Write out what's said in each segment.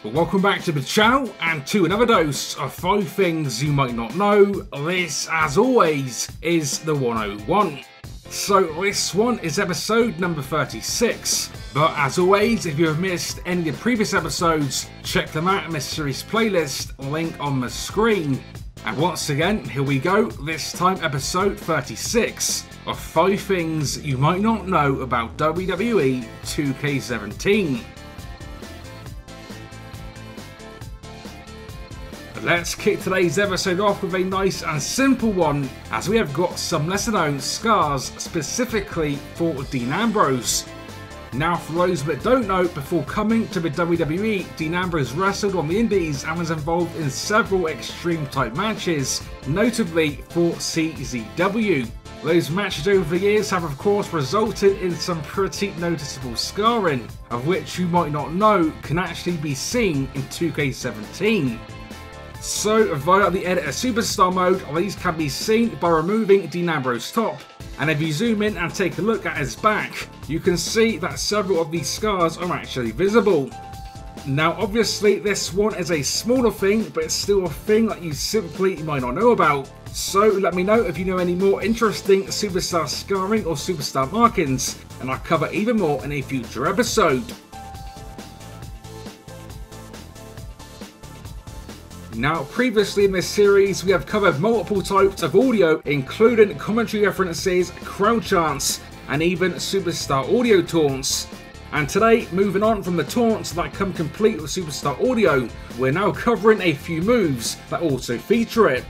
Well, welcome back to the channel and to another dose of 5 things you might not know. This, as always, is the 101. So this one is episode number 36. But as always, if you have missed any of the previous episodes, check them out in this series playlist, link on the screen. And once again, here we go, this time episode 36 of 5 things you might not know about WWE 2K17. Let's kick today's episode off with a nice and simple one, as we have got some lesser known scars specifically for Dean Ambrose. Now, for those that don't know, before coming to the WWE, Dean Ambrose wrestled on the Indies and was involved in several extreme type matches, notably for CZW. Those matches over the years have of course resulted in some pretty noticeable scarring, of which you might not know can actually be seen in 2K17. So via the editor superstar mode, these can be seen by removing Dean Ambrose's top, and if you zoom in and take a look at his back, you can see that several of these scars are actually visible. Now obviously this one is a smaller thing, but it's still a thing that you simply might not know about. So let me know if you know any more interesting superstar scarring or superstar markings, and I'll cover even more in a future episode. Now, previously in this series, we have covered multiple types of audio, including commentary references, crowd chants, and even superstar audio taunts. And today, moving on from the taunts that come complete with superstar audio, we're now covering a few moves that also feature it.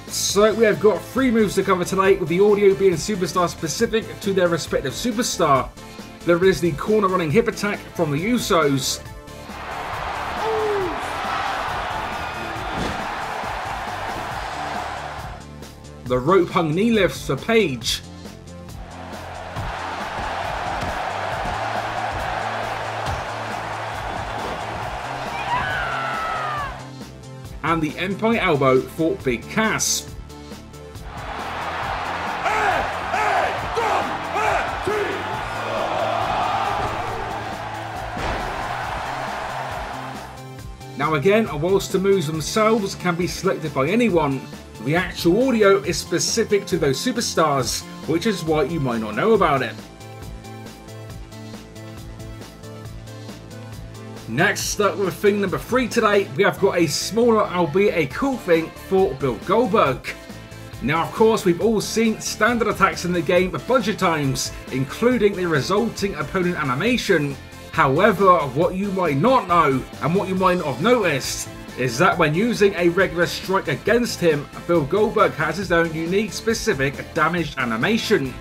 So we have got 3 moves to cover today, with the audio being superstar specific to their respective superstar. There is the corner running hip attack from the Usos, the rope hung knee lifts for Paige, and the Empire Elbow for Big Cass. Now again, whilst the moves themselves can be selected by anyone, the actual audio is specific to those superstars, which is why you might not know about it. Next up with thing number 3 today, we have got a smaller albeit a cool thing for Bill Goldberg. Now of course we've all seen standard attacks in the game a bunch of times, including the resulting opponent animation. However, what you might not know, and what you might not have noticed, is that when using a regular strike against him, Bill Goldberg has his own unique specific damaged animation.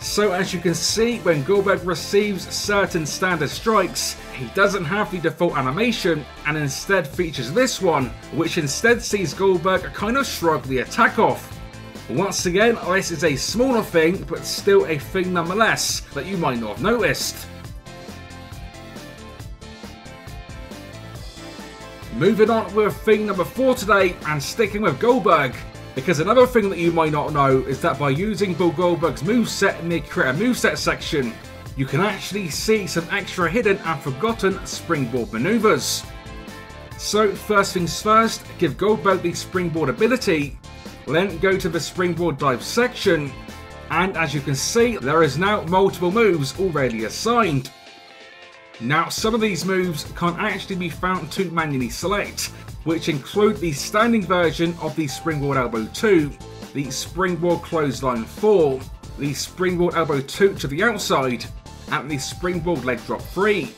So as you can see, when Goldberg receives certain standard strikes, he doesn't have the default animation and instead features this one, which instead sees Goldberg kind of shrug the attack off. Once again, this is a smaller thing, but still a thing nonetheless that you might not have noticed. Moving on with thing number 4 today, and sticking with Goldberg, because another thing that you might not know is that by using Bill Goldberg's moveset in the create a moveset section, you can actually see some extra hidden and forgotten springboard maneuvers. So first things first, give Goldberg the springboard ability, then go to the springboard dive section, and as you can see, there is now multiple moves already assigned. Now, some of these moves can't actually be found to manually select, which include the standing version of the Springboard Elbow 2, the Springboard Clothesline 4, the Springboard Elbow 2 to the outside, and the Springboard Leg Drop 3.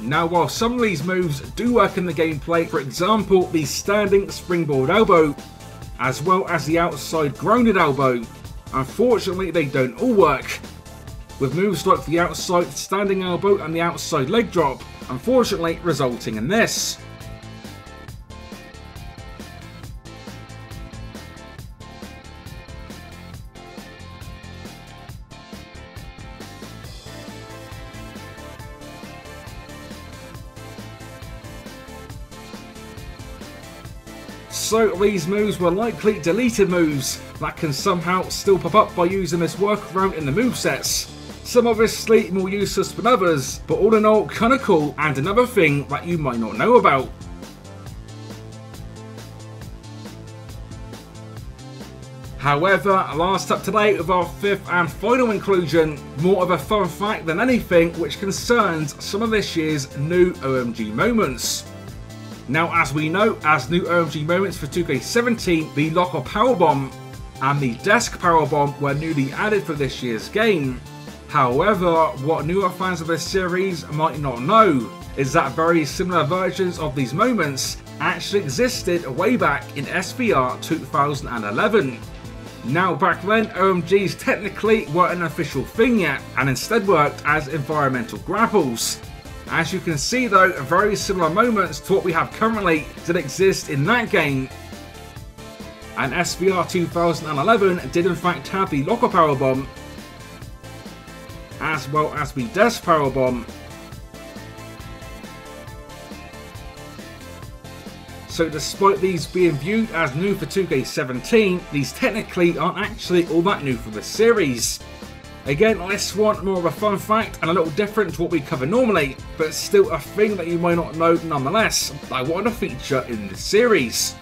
Now, while some of these moves do work in the gameplay, for example the Standing Springboard Elbow, as well as the Outside Grounded Elbow, unfortunately they don't all work, with moves like the outside standing elbow and the outside leg drop, unfortunately resulting in this. So these moves were likely deleted moves that can somehow still pop up by using this workaround in the movesets. Some obviously more useless than others, but all in all kinda cool and another thing that you might not know about. However, last up to date with our 5th and final inclusion, more of a fun fact than anything, which concerns some of this year's new OMG moments. Now, as we know, as new OMG moments for 2K17, the locker powerbomb and the desk powerbomb were newly added for this year's game. However, what newer fans of this series might not know is that very similar versions of these moments actually existed way back in SVR 2011. Now, back then, OMGs technically weren't an official thing yet, and instead worked as environmental grapples. As you can see though, very similar moments to what we have currently did exist in that game. And SVR 2011 did in fact have the locker powerbomb, as well as the desk powerbomb. So despite these being viewed as new for 2K17, these technically aren't actually all that new for the series. Again, this one more of a fun fact and a little different to what we cover normally, but still a thing that you might not know nonetheless that I wanted to feature in this series.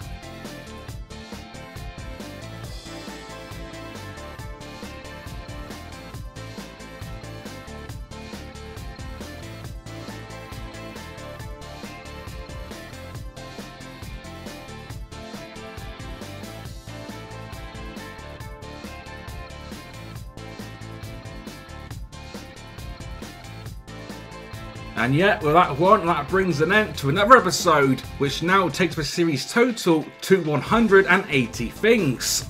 And yet, with that one, that brings an end to another episode, which now takes the series total to 180 things.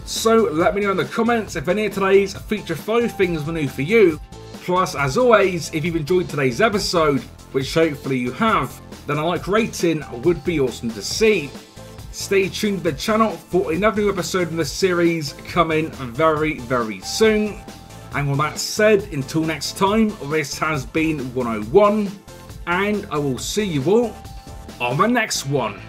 So let me know in the comments if any of today's feature 5 things were new for you. Plus, as always, if you've enjoyed today's episode, which hopefully you have, then a like rating would be awesome to see. Stay tuned to the channel for another new episode of this series coming very, very soon. And with that said, until next time, this has been 101, and I will see you all on the next one.